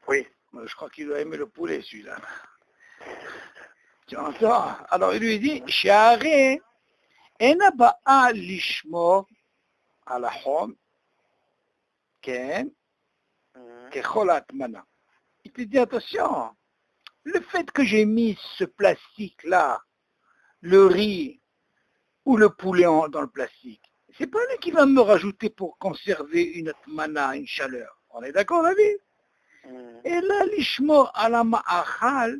Oui. Je crois qu'il doit aimer le poulet, celui-là. Tu entends? Alors, il lui dit, Sha'are, ena ba'a lishmo ala hom, ken, kechol atmana. Il te dit, attention, le fait que j'ai mis ce plastique-là, le riz ou le poulet dans le plastique, c'est pas lui qui va me rajouter pour conserver une atmana, une chaleur. On est d'accord, David? Et là, l'ishmo ala ma'achal,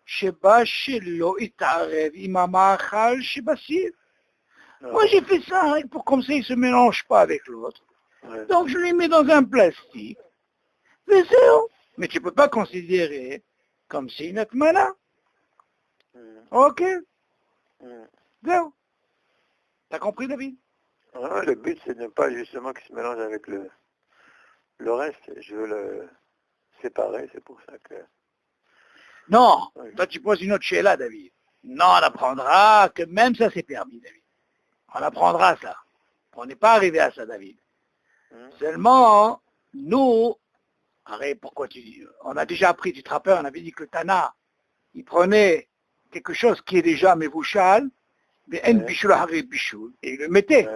sheba shelo itarev ima ma'achal sheba sir. Moi, j'ai fait ça pour comme ça, il ne se mélange pas avec l'autre. Donc, je les mets dans un plastique. Mais tu ne peux pas considérer comme c'est une atmana. Ok? Zéro. T'as compris, David? Le but, c'est de ne pas justement qu'il se mélange avec le reste. Je veux le séparer, c'est pour ça que... Non, toi tu poses une autre là, David. Non, on apprendra que même ça c'est permis, David. On apprendra ça. On n'est pas arrivé à ça, David. Seulement, nous, arrête, pourquoi tu dis? On a déjà appris du trappeur, on avait dit que le Tana, il prenait quelque chose qui est déjà mevouchal, mais en bichoul haré bichoul, et il le mettait.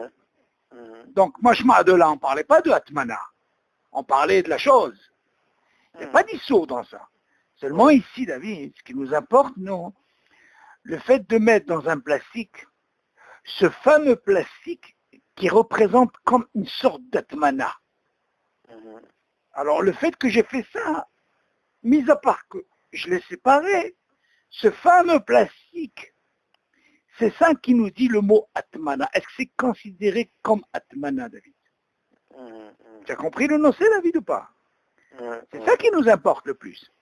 Donc, machma de là, on ne parlait pas de Atmana. On parlait de la chose. Il n'y a pas d'issour dans ça. Seulement ici, David, ce qui nous importe, nous, le fait de mettre dans un plastique, ce fameux plastique qui représente comme une sorte d'atmana. Alors le fait que j'ai fait ça, mis à part que je l'ai séparé, ce fameux plastique, c'est ça qui nous dit le mot atmana. Est-ce que c'est considéré comme atmana, David? Tu as compris le nocé, David, ou pas? C'est ça qui nous importe le plus.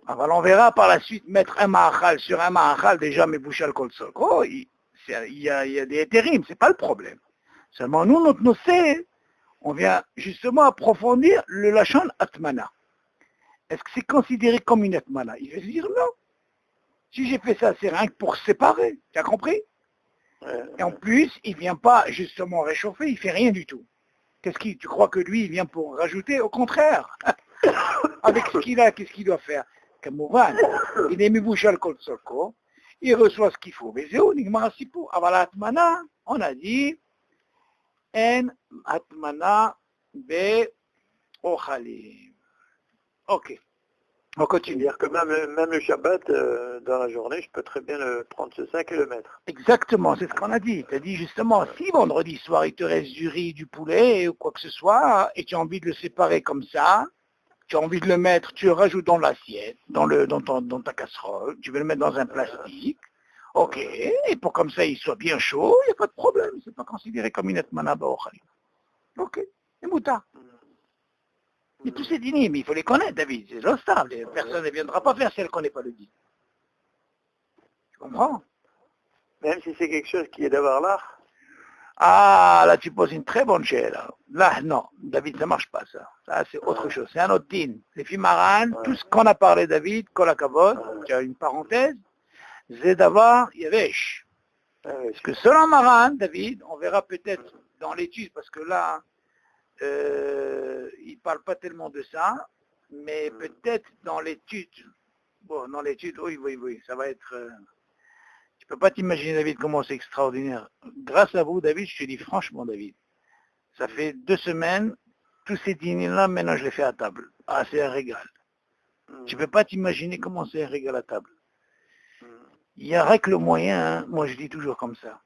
Alors on verra par la suite mettre un ma'achal sur un ma'achal, déjà mes bouchal kol sol. Oh, il y a des éthérimes, c'est pas le problème. Seulement nous, notre nocé, on vient justement approfondir le lachon atmana. Est-ce que c'est considéré comme une atmana? Il va se dire non. Si j'ai fait ça, c'est rien que pour séparer. Tu as compris? Et en plus, il ne vient pas justement réchauffer, il ne fait rien du tout. Tu crois que lui, il vient pour rajouter? Au contraire. Avec ce qu'il a, qu'est-ce qu'il doit faire? Kamouvan, il est mis bouchal kol solko, il reçoit ce qu'il faut. Mais c'est où, nigmar sipo. Avala atmana, on a dit, en atmana be ochalim. Ok. On continue. C'est-à-dire que même le Shabbat, dans la journée, je peux très bien prendre ce sac et le mettre. Exactement, c'est ce qu'on a dit. Tu as dit justement, si vendredi soir, il te reste du riz, du poulet, ou quoi que ce soit, et tu as envie de le séparer comme ça, tu as envie de le mettre, tu le rajoutes dans l'assiette, dans ta casserole, tu veux le mettre dans un plastique, ok, et pour comme ça il soit bien chaud, il n'y a pas de problème, c'est pas considéré comme une etmana ba'ochalim. Ok, et mouta. Et tous ces dîners, mais il faut les connaître, David, c'est l'ostable, personne ne viendra pas faire si elle ne connaît pas le dîner. Tu comprends? Même si c'est quelque chose qui est d'avoir l'art. Ah, là tu poses une très bonne chaîne. Là, non, David, ça ne marche pas ça. Ça, c'est autre chose, c'est un autre dîne. Les filles Maran, tout ce qu'on a parlé, David, Kolakavod, tu as une parenthèse, Zedavar, Yavesh. Parce que selon Maran, David, on verra peut-être dans l'étude, parce que là, il ne parle pas tellement de ça, mais peut-être dans l'étude, oui, ça va être... Tu peux pas t'imaginer, David, comment c'est extraordinaire. Grâce à vous, David, je te dis franchement, David, ça fait 2 semaines, tous ces dîners-là, maintenant je les fais à table. Ah, c'est un régal. Tu peux pas t'imaginer comment c'est un régal à table. Il y a rien que le moyen, hein. Moi je dis toujours comme ça.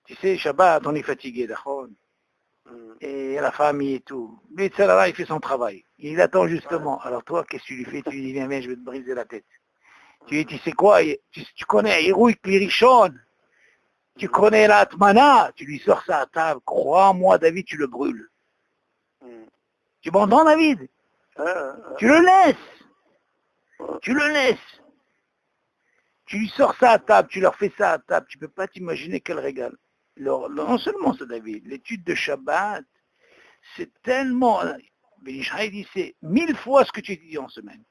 Tu sais, Shabbat, on est fatigué, d'accord? Et la famille et tout. Lui, là, il fait son travail. Il attend justement. Alors toi, qu'est-ce que tu lui fais? Tu lui dis, viens, je vais te briser la tête. Tu sais quoi, tu connais Héroïque Lirichon, tu connais l'Atmana, tu lui sors ça à table. Crois-moi, David, tu le brûles. Tu m'entends, David? Tu le laisses. Tu le laisses. Tu lui sors ça à table, tu leur fais ça à table. Tu ne peux pas t'imaginer quel régal. Non seulement ça, David, l'étude de Shabbat, c'est tellement... Ben Israël dit, c'est 1000 fois ce que tu dis en semaine.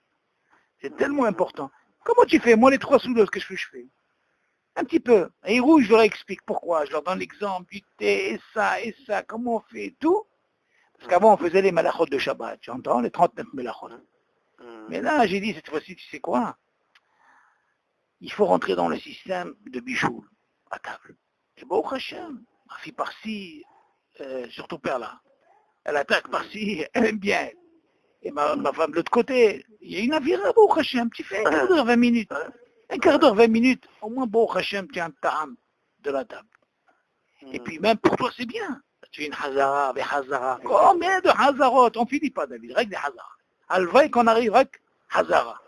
C'est tellement important. Comment tu fais? Moi, les 3 soudos, qu'est-ce que je fais? Un petit peu. Et rouge, je leur explique pourquoi. Je leur donne l'exemple du thé, et ça, comment on fait, et tout. Parce qu'avant, on faisait les malachot de Shabbat, tu entends, les 39 malachot. Mais là, j'ai dit, cette fois-ci, tu sais quoi? Il faut rentrer dans le système de bichou à table. C'est beau, Hachem. Ma fille par-ci, surtout père là. Elle attaque par-ci, elle aime bien. Et ma femme de l'autre côté, il y a une avira, beau Hachem. Tu fais un quart d'heure, 20 minutes. Un quart d'heure, 20 minutes. Au moins, beau Hachem, tu as un ta'am de la table. Et puis même pour toi, c'est bien. Tu es une hazara, des hazara. Combien de hazarot? On finit pas, David, règle des hazara. Alvaï qu'on arrive avec hazara.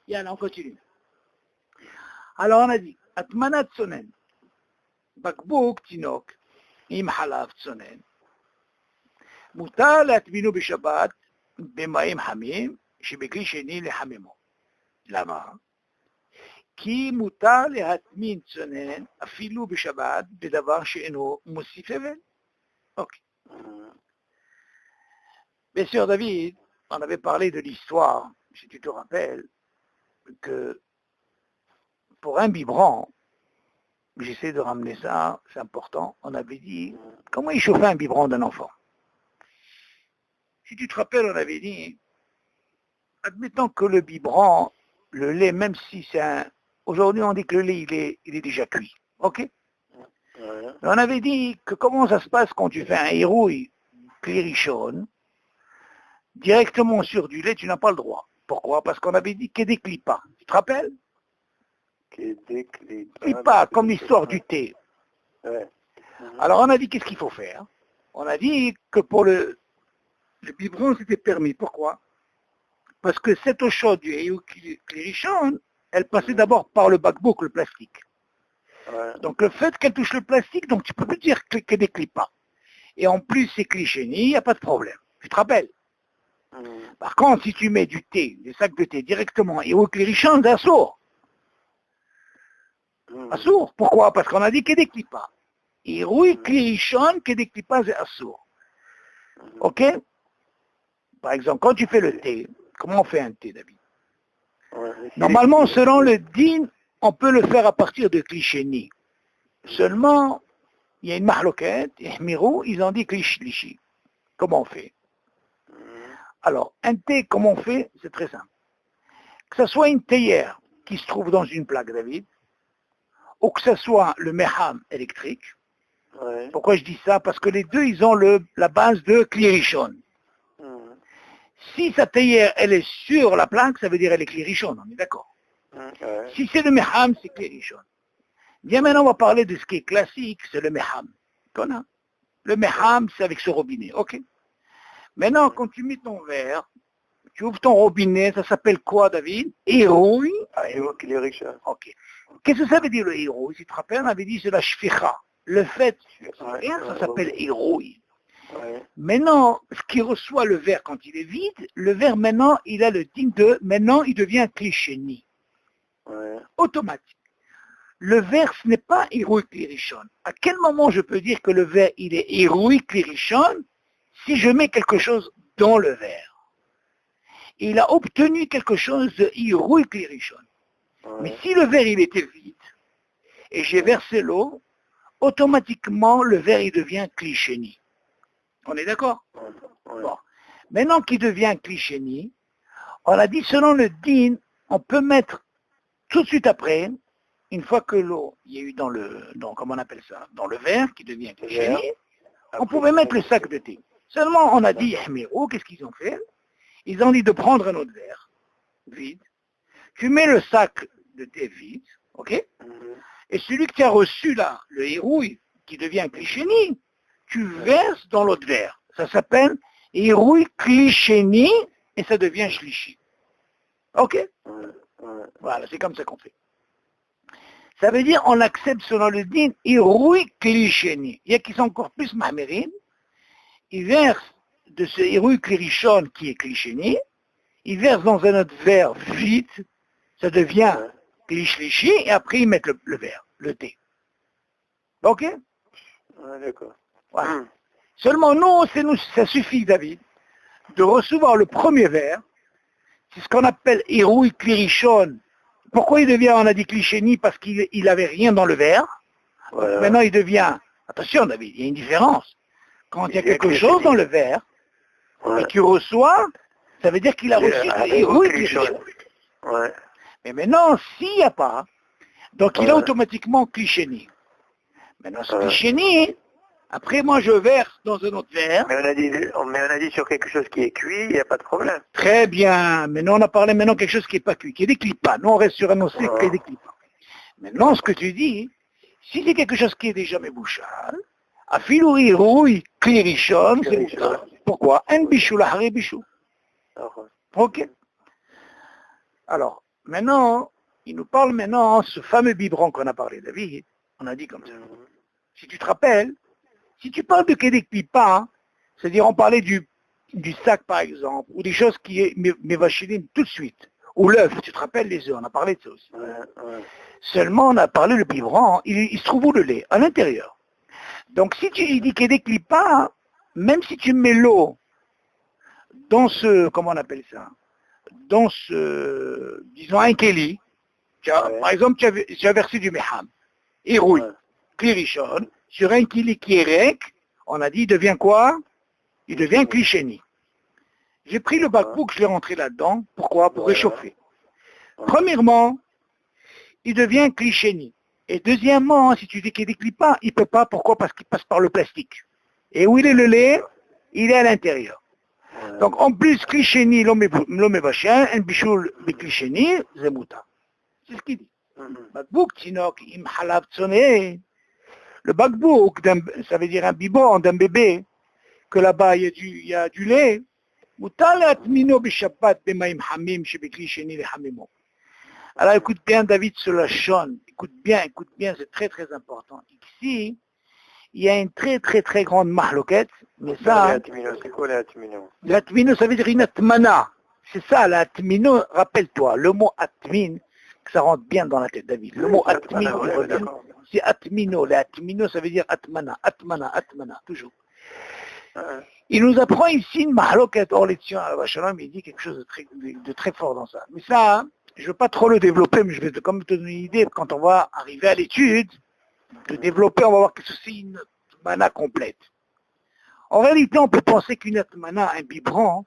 Yalla, on continue. Alors on a dit, Atmanat Tsonen, Bakbouk Tinok, Im Halav Tsonen, Mutal Atminu Bishabat, Bemaim Hamim, Shibekli Sheni le Hamimo. Lama. Ki Mutal Atmin Tsonen, Afilu Bishabat, Bedavar Sheeno Moussifevel. Ok. Bien sûr, David, on avait parlé de l'histoire, si tu te rappelles, que pour un biberon, j'essaie de ramener ça, c'est important, on avait dit, comment il chauffait un biberon d'un enfant? Si tu te rappelles, on avait dit, admettons que le biberon, le lait, même si c'est un... Aujourd'hui, on dit que le lait, il est déjà cuit, ok? Mais on avait dit que comment ça se passe quand tu fais un hérouille clairichonne, directement sur du lait, tu n'as pas le droit. Pourquoi? Parce qu'on avait dit qu'il décline pas. Tu te rappelles? Qu'il décline pas, comme l'histoire du thé. Ouais. Alors on a dit qu'est-ce qu'il faut faire? On a dit que pour le biberon c'était permis. Pourquoi? Parce que cette eau chaude du héou clairichon, elle passait d'abord par le bakbouk, le plastique. Ouais. Donc le fait qu'elle touche le plastique, donc tu peux plus dire qu'elle décline pas. Et en plus c'est clichénie, il n'y a pas de problème. Tu te rappelles? Par contre, si tu mets du thé, des sacs de thé directement et au clairichon, c'est assourd. Assourd. Pourquoi? Parce qu'on a dit qu'il décline pas. Et oui, clairichon, qu'il décline pas, c'est assourd. Ok? Par exemple, quand tu fais le thé, comment on fait un thé, David? Normalement, selon le din, on peut le faire à partir de clichénie. Seulement, il y a une mahloquette, Mirou, ils ont dit cliché. Comment on fait? Alors, un thé, comment on fait? C'est très simple. Que ce soit une théière qui se trouve dans une plaque, David, ou que ce soit le meham électrique. Ouais. Pourquoi je dis ça? Parce que les deux, ils ont la base de clairichon. Si sa théière, elle est sur la plaque, ça veut dire elle est clairichon, on est d'accord. Ouais. Si c'est le meham, c'est clairichon. Bien maintenant, on va parler de ce qui est classique, c'est le meham. Le meham, c'est avec ce robinet, ok? Maintenant, quand tu mets ton verre, tu ouvres ton robinet, ça s'appelle quoi, David? Hérouille. Ah, hérouille clairichon. Ok. Qu'est-ce que ça veut dire le hérouille? Si tu te rappelles, on avait dit c'est la shficha. Le fait, ça s'appelle hérouille. Ouais. Maintenant, ce qui reçoit le verre quand il est vide, le verre maintenant, il a le digne de, maintenant il devient clichénie. Ouais. Automatique. Le verre, ce n'est pas hérouille clairichon. À quel moment je peux dire que le verre, il est hérouille clairichon si je mets quelque chose dans le verre? Il a obtenu quelque chose de hérouille clairichon. Ouais. Mais si le verre, il était vide, et j'ai versé l'eau, automatiquement, le verre, il devient clichénie. On est d'accord? Ouais. Bon. Maintenant qu'il devient clichénie, on a dit, selon le din, on peut mettre tout de suite après, une fois que l'eau, il y a eu comment on appelle ça, dans le verre, qui devient clichénie, on pouvait mettre le sac de thé. Seulement, on a dit, qu'est-ce qu'ils ont fait? Ils ont dit de prendre un autre verre, vide. Tu mets le sac de thé vide, ok? Et celui que tu as reçu là, le hérouille, qui devient clichénie, tu verses dans l'autre verre. Ça s'appelle hérouille clichénie et ça devient shlishi. Ok? Voilà, c'est comme ça qu'on fait. Ça veut dire on accepte selon le din hérouille clichénie. Il y a qui sont encore plus mahmérines. Ils versent de ce hérouille clirichon qui est clichénie, ils versent dans un autre verre vide, ça devient cliché, et après ils mettent le verre, le thé. Ok? Ouais, d'accord. Voilà. Seulement nous, ça suffit, David, de recevoir le premier verre, c'est ce qu'on appelle hérouille clirichon. Pourquoi il devient, on a dit clichénie? Parce qu'il n'avait rien dans le verre. Ouais. Maintenant il devient, attention David, il y a une différence. Quand il y a quelque chose dans le verre, et tu reçois, ça veut dire qu'il a reçu Ouais. Mais maintenant, s'il n'y a pas, donc il a automatiquement Klisheni. Maintenant, ce Klisheni, après moi je verse dans un autre verre. Mais on a dit sur quelque chose qui est cuit, il n'y a pas de problème. Très bien. Maintenant, on a parlé maintenant de quelque chose qui n'est pas cuit, qui est des clipas. Nous, on reste sur un océan qui est des clipas. Maintenant, ce que tu dis, si c'est quelque chose qui est déjà mébouchal, afilouri rouille, klirichon, c'est moutar. Pourquoi? Un bichou, la haré bichou. Ok. Alors, maintenant, il nous parle maintenant, ce fameux biberon qu'on a parlé, David, on a dit comme ça. Si tu te rappelles, si tu parles de Kedek Pipa, c'est-à-dire on parlait du sac par exemple, ou des choses qui est mévachilim tout de suite, ou l'œuf, tu te rappelles les œufs, on a parlé de ça aussi. Seulement on a parlé le biberon, il se trouve où le lait? À l'intérieur. Donc si tu dis Kedek Pipa, même si tu mets l'eau dans ce, comment on appelle ça, dans ce, disons un keli, par exemple tu as versé du meham, et rouille, klirichon, sur un kili qui est rec, on a dit, il devient quoi? Il devient klisheni. J'ai pris le bakbouk, je l'ai rentré là-dedans. Pourquoi? Pour réchauffer. Premièrement, il devient klisheni. Et deuxièmement, si tu dis qu'il ne décline pas, il ne peut pas. Pourquoi? Parce qu'il passe par le plastique. Et où il est le lait? Il est à l'intérieur. Donc en plus, klisheni, l'homme est vachin, un bichoul de klisheni, zemouta. C'est ce qu'il dit. Bakbouk, tinok, im halab tsoné. Le bakbouk, ça veut dire un biberon d'un bébé, que là-bas il y a du lait. Alors écoute bien David sur la chaîne, écoute bien, c'est très très important. Ici, il y a une très très très grande mahloquette, mais ça... C'est quoi l'atmino? L'atmino, ça veut dire une atmana. C'est ça, l'atmino, rappelle-toi, le mot atmin, que ça rentre bien dans la tête David. Le mot atmino, c'est atmino. L'atmino, ça veut dire atmana, toujours. Il nous apprend ici une mahloquette hors l'édition à Shalom, il dit quelque chose de très fort dans ça. Mais ça, je ne veux pas trop le développer, mais je vais comme te donner une idée, quand on va arriver à l'étude, de développer, on va voir que c'est une mana complète. En réalité, on peut penser qu'une atmana, un biberon,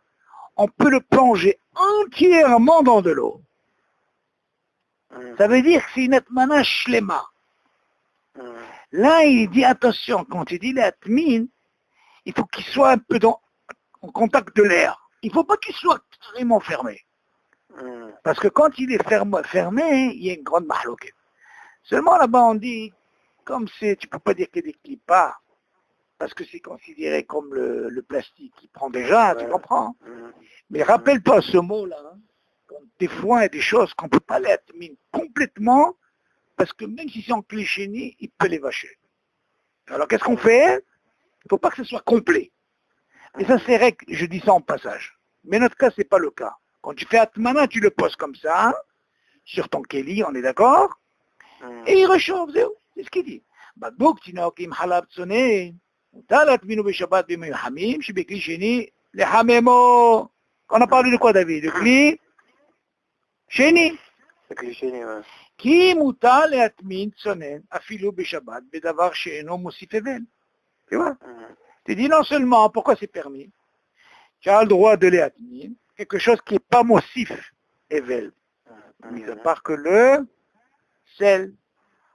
on peut le plonger entièrement dans de l'eau. Ça veut dire que c'est une atmana shlema. Là, il dit attention, quand il dit l'atmin, il faut qu'il soit un peu en contact de l'air. Il ne faut pas qu'il soit carrément fermé. Parce que quand il est fermé, il y a une grande mahloquette. Seulement là-bas, on dit, comme c'est, tu ne peux pas dire qu'il y a des clipas, parce que c'est considéré comme le plastique qui prend déjà, tu comprends? Mais rappelle-toi ce mot-là, hein, des fois, il y a des choses qu'on ne peut pas les atminer complètement, parce que même si c'est en clichénie, il peut les vacher. Alors qu'est-ce qu'on fait? Il ne faut pas que ce soit complet. Et ça, c'est vrai que je dis ça en passage. Mais notre cas, ce n'est pas le cas. Quand tu fais Atmana, tu le poses comme ça, sur ton Keli, on est d'accord? Et il réchauffe, c'est ce qu'il dit. Bakbouk, tinaokim halab tsoné, talat minu beshabat bimim hamim, shibekli sheni, le hamemo. On a parlé de quoi, David? De Kli? Sheni. Le Kli sheni, ouais. Ki muta le atmin tsonen, afilo beshabat, bedavar sheeno mosif even. Tu vois? Tu dis non seulement, pourquoi c'est permis? Tu as le droit de les atminer, quelque chose qui n'est pas mossif, Evel. Mis à part que le sel.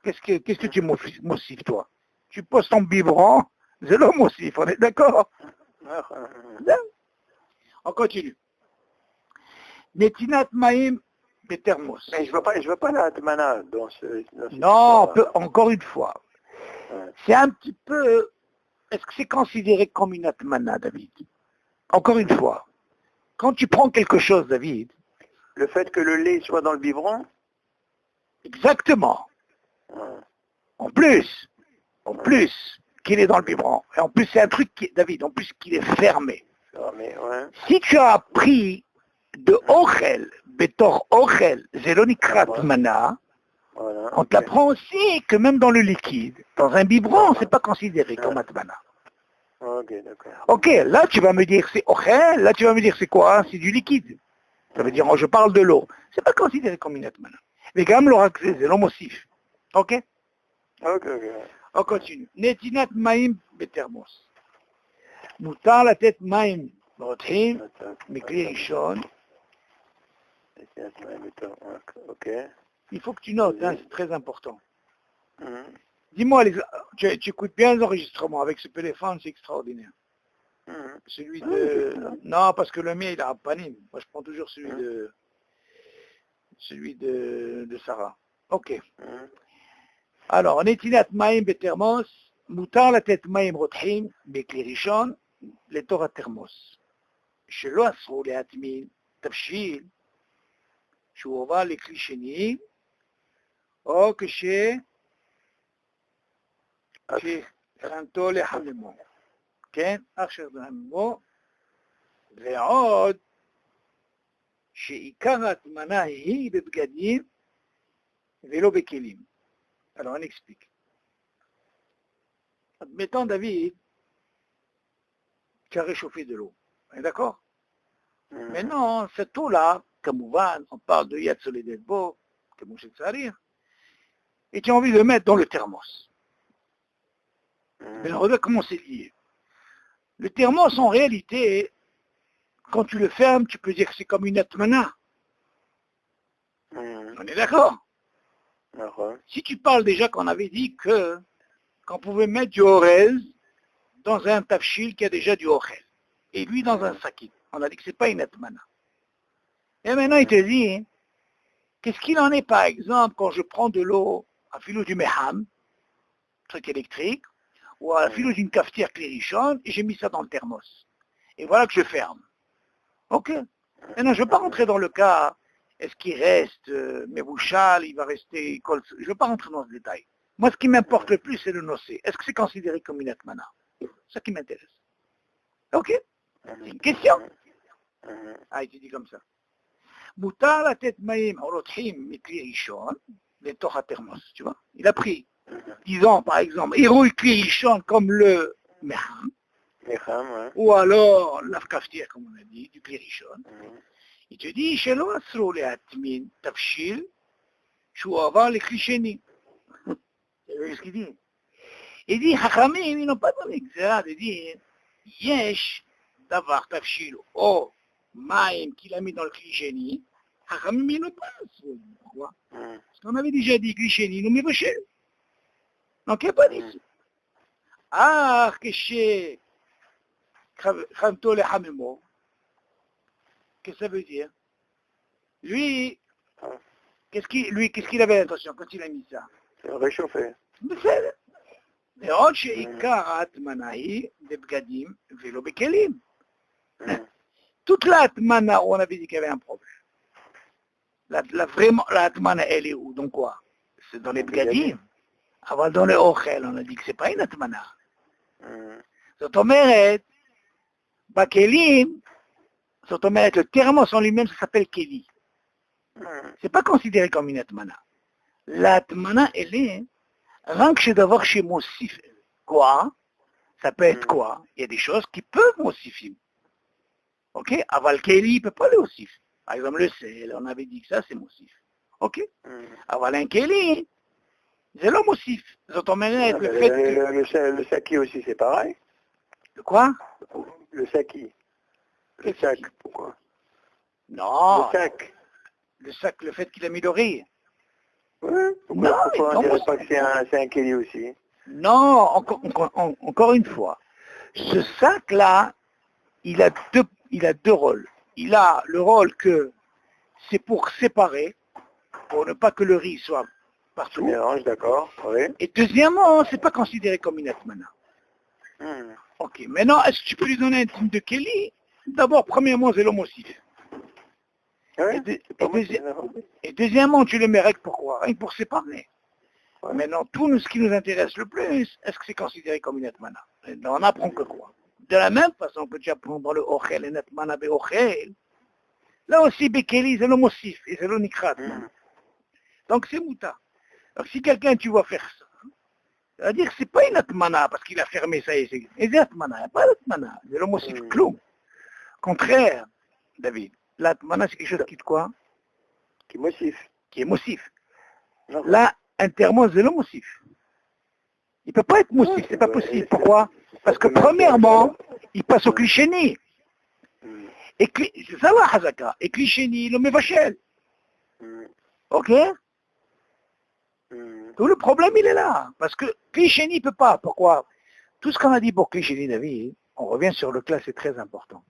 Qu'est-ce que tu mossif, toi? Tu poses ton biberon, c'est le mossif, on est d'accord? On continue. Netinat maïm betermos. Mais je veux pas la atmana dans non, encore une fois. C'est un petit peu... Est-ce que c'est considéré comme une atmana, David? Encore une fois, quand tu prends quelque chose, David... Le fait que le lait soit dans le biberon? Exactement. En plus qu'il est dans le biberon. Et en plus, c'est un truc, David, en plus qu'il est fermé. Si tu as pris de ochel, betor ochel, zelonikrat mana, on te l'apprend aussi que même dans le liquide, dans un biberon, c'est pas considéré comme atmana. Ok, d'accord. Ok, là tu vas me dire c'est ochel, là tu vas me dire c'est quoi? C'est du liquide. Ça veut dire, je parle de l'eau. C'est pas considéré comme une atmana. Mais quand même, l'oracle, c'est l'homosif. Ok? Ok. On continue. Netinat maïm betermos. מותר לתת מים רותחים מכלי ראשון. Ok. Il faut que tu notes, hein, c'est très important. Dis-moi, tu écoutes bien les enregistrements avec ce téléphone, c'est extraordinaire. Celui de... Non, parce que le mien, il a un panim. Moi, je prends toujours celui de Sarah. Ok. Alors, נטילת מים בתרמוס, מותר לתת מים רותחים בכלי ראשון לתוך התרמוס. שלא אסרו להטמין תבשיל שהוא עובר לכלי שני, או כשהכנתו לחממו. כן? עכשיו לחממו, ועוד שעיקר ההטמנה היא בבגדים ולא בכלים. Alors on explique. Admettons David, tu as réchauffé de l'eau. D'accord? Maintenant, cette eau-là, comme on parle de Yad Soledetbo, comme Moshe Tsarir, et tu as envie de le mettre dans le thermos. Mais on regarde comment c'est lié. Le thermos, en réalité, quand tu le fermes, tu peux dire que c'est comme une atmana. On est d'accord? Si tu parles déjà qu'on avait dit qu'on pouvait mettre du orez dans un tafshil qui a déjà du orez, et lui dans un sakit, on a dit que c'est pas une atmana. Et maintenant il te dit, qu'est-ce qu'il en est par exemple quand je prends de l'eau à filo du meham, truc électrique, ou à filo d'une cafetière klérichonne, et j'ai mis ça dans le thermos. Et voilà que je ferme. Ok. Maintenant je ne veux pas rentrer dans le cas. Est-ce qu'il reste Mebouchal, il va rester Kol... Je ne veux pas rentrer dans ce détail. Moi, ce qui m'importe le plus, c'est le nocé. Est-ce que c'est considéré comme une atmana? C'est ça qui m'intéresse. Ok? C'est une question. Ah, il te dit comme ça. Moutar la tête maïm orotchim mikli rishon, les torah thermos, tu vois? Il a pris, disons par exemple, héroï kli rishon comme le meham, ou alors la cafetière, comme on a dit, du kli rishon. Il te dit, שלא אסרו להטמין תבשיל שהוא עבר לכלי שני. C'est ce qu'il dit. Il dit, חכמים, ils n'ont pas donné גזירה de dire, יש דבר תבשיל או מים qu'il a mis dans le כלי שני, חכמים, ils n'ont pas אסרו. Pourquoi? Parce qu'on avait déjà dit, כלי שני, nous מבשל. Donc, il n'y a pas dit. כשחמתו לחממו, qu'est-ce que ça veut dire? Lui, qu'est-ce qu'il avait l'intention quand il a mis ça? Réchauffé. בסדר. ועוד שעיקר ההטמנה היא בבגדים ולא בכלים. Toute l'atmana, on avait dit qu'il y avait un problème. Vraiment, l'atmana, elle est où? Donc quoi? C'est dans les bgadim. Avant dans le ochel, on a dit que c'est pas une atmana. זאת אומרת, בכלים, זאת אומרת, le thermos en lui-même, ça s'appelle keli. C'est pas considéré comme une atmana. L'atmana, elle est, rien que d'avoir chez Mosif. Quoi? Ça peut être quoi? Il y a des choses qui peuvent Mosifim. Ok? Aval keli, il peut pas le Mosif. Par exemple, le sel, on avait dit que ça, c'est Mosif. Ok? Aval un keli, c'est le Mosif. זאת אומרת, le fait que... Le saki aussi, c'est pareil. Le quoi? Le saki. Le sac, pourquoi? Non. Le sac. Le sac, le fait qu'il a mis l'oreille. Ouais. Pourquoi on dirait pas que c'est un keli aussi? Non, encore une fois. Ce sac-là, il a deux rôles. Il a le rôle que c'est pour séparer, pour ne pas que le riz soit partout. Mélange, d'accord. Oui. Et deuxièmement, c'est pas considéré comme une atmana. Ok, maintenant, est-ce que tu peux lui donner un signe de Kelly? D'abord, premièrement, c'est l'homocide. Ouais, et deuxièmement, tu le mets avec pourquoi? Rien que pour séparer. Ouais. Maintenant, tout ce qui nous intéresse le plus, est-ce que c'est considéré comme une atmana? On apprend que quoi? De la même façon que tu apprends dans le ochel, une atmana be ochel, là aussi, bekeli, c'est l'homocif, et c'est l'onikrat. Donc, c'est mouta. Donc, si quelqu'un, tu vas faire ça, ça veut dire que c'est pas une atmana, parce qu'il a fermé ça et c'est une atmana, il n'y a pas d'atmana, c'est l'homocif, clou. Contraire, David, l'atmana, c'est quelque chose qui est quoi? Qui est mossif. Qui est mossif. Là, un thermos, c'est le mossif. Il ne peut pas être mossif, c'est pas possible. Pourquoi? Parce que premièrement, il passe au Klisheni. Et c'est ça la Hazaka. Et Klisheni, le Mevachel. Ok? Tout le problème, il est là. Parce que Klisheni ne peut pas. Pourquoi? Tout ce qu'on a dit pour Klisheni, David, on revient sur le classe, c'est très important.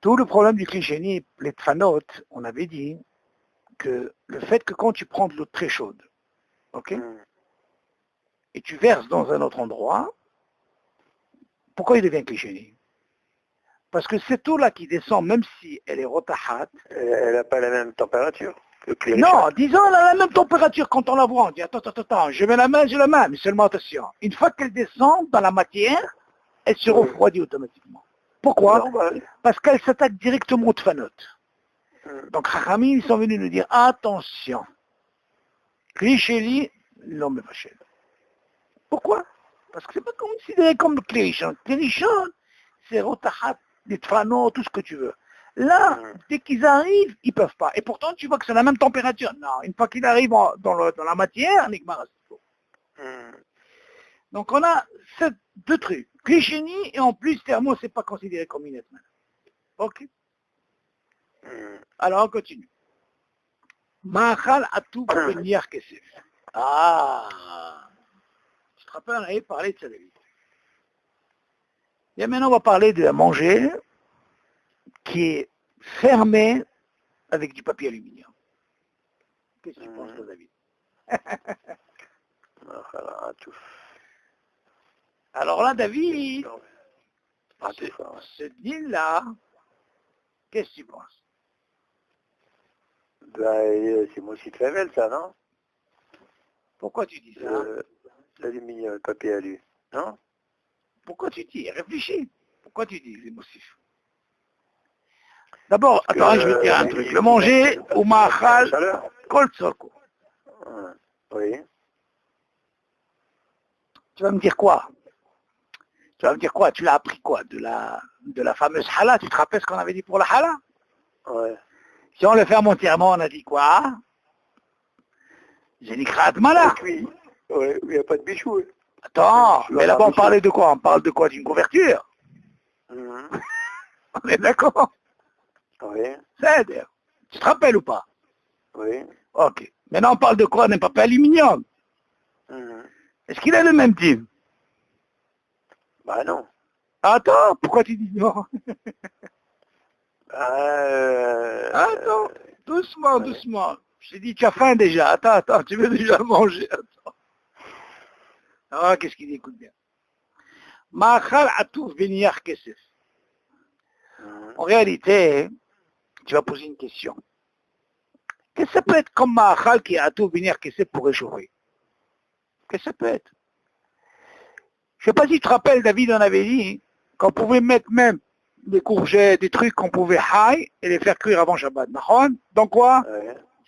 Tout le problème du Klisheni, les Tfanot, on avait dit que le fait que quand tu prends de l'eau très chaude, ok? Et tu verses dans un autre endroit, pourquoi il devient Klisheni? Parce que cette eau-là qui descend, même si elle est rotahat, elle n'a pas la même température que le non, disons, elle a la même température quand on la voit. On dit, attends, je mets la main, j'ai la main, mais seulement attention. Une fois qu'elle descend dans la matière, elle se refroidit automatiquement. Pourquoi? Parce qu'elle s'attaque directement aux Tfanot. Donc, Chachamim, ils sont venus nous dire, attention, Klisheli, l'homme Vachel. Pourquoi? Parce que c'est pas considéré comme le Klirishon. Klirishon, c'est Rotahat, les Tfanot, tout ce que tu veux. Là, dès qu'ils arrivent, ils peuvent pas. Et pourtant, tu vois que c'est la même température. Non, une fois qu'il arrive dans la matière, Nigmar. Donc, on a ces deux trucs. Klisheni, et en plus, thermo, c'est pas considéré comme une etman. Ok. Alors, on continue. Ma'achal atou beniyar kesef. Ah. Tu te rappelles, on avait parlé de ça, David. Et maintenant, on va parler de manger qui est fermé avec du papier aluminium. Qu'est-ce que tu penses, toi, David? Alors là, David, ce deal-là, qu'est-ce que tu penses? C'est Moussi Clavel, ça, non? Pourquoi tu dis ça? L'aluminium, le papier alu, non? Pourquoi tu dis? Réfléchis. Pourquoi tu dis l'émotif? D'abord, attends, je vais te dire un truc. Le manger au ma'achal kol tzorko. Oui. Tu vas me dire quoi? Tu vas me dire quoi? Tu l'as appris quoi? De la fameuse hala. Tu te rappelles ce qu'on avait dit pour la hala? Ouais. Si on le ferme entièrement, on a dit quoi? J'ai dit krat mala. Oui, il n'y a pas de bichou. Attends, mais là-bas on parlait de quoi? On parle de quoi? D'une couverture? On est d'accord? Oui. C'est-à-dire, tu te rappelles ou pas? Oui. Ok. Maintenant on parle de quoi? D'un papier aluminium. Est-ce qu'il a le même type? Bah non. Attends, pourquoi tu dis non? Attends, doucement, doucement. Je t'ai dit, tu as faim déjà. Attends, tu veux déjà manger. Attends. Ah, qu'est-ce qu'il dit? Écoute bien. Ma'achal atouf beniyar kesef. En réalité, tu vas poser une question. Qu'est-ce que ça peut être comme ma'achal qui est atouf beniyar kesef pour réchauffer? Qu'est-ce que ça peut être? Je ne sais pas si tu te rappelles, David en avait dit qu'on pouvait mettre même des courgettes, des trucs qu'on pouvait haï et les faire cuire avant Shabbat. Donc quoi?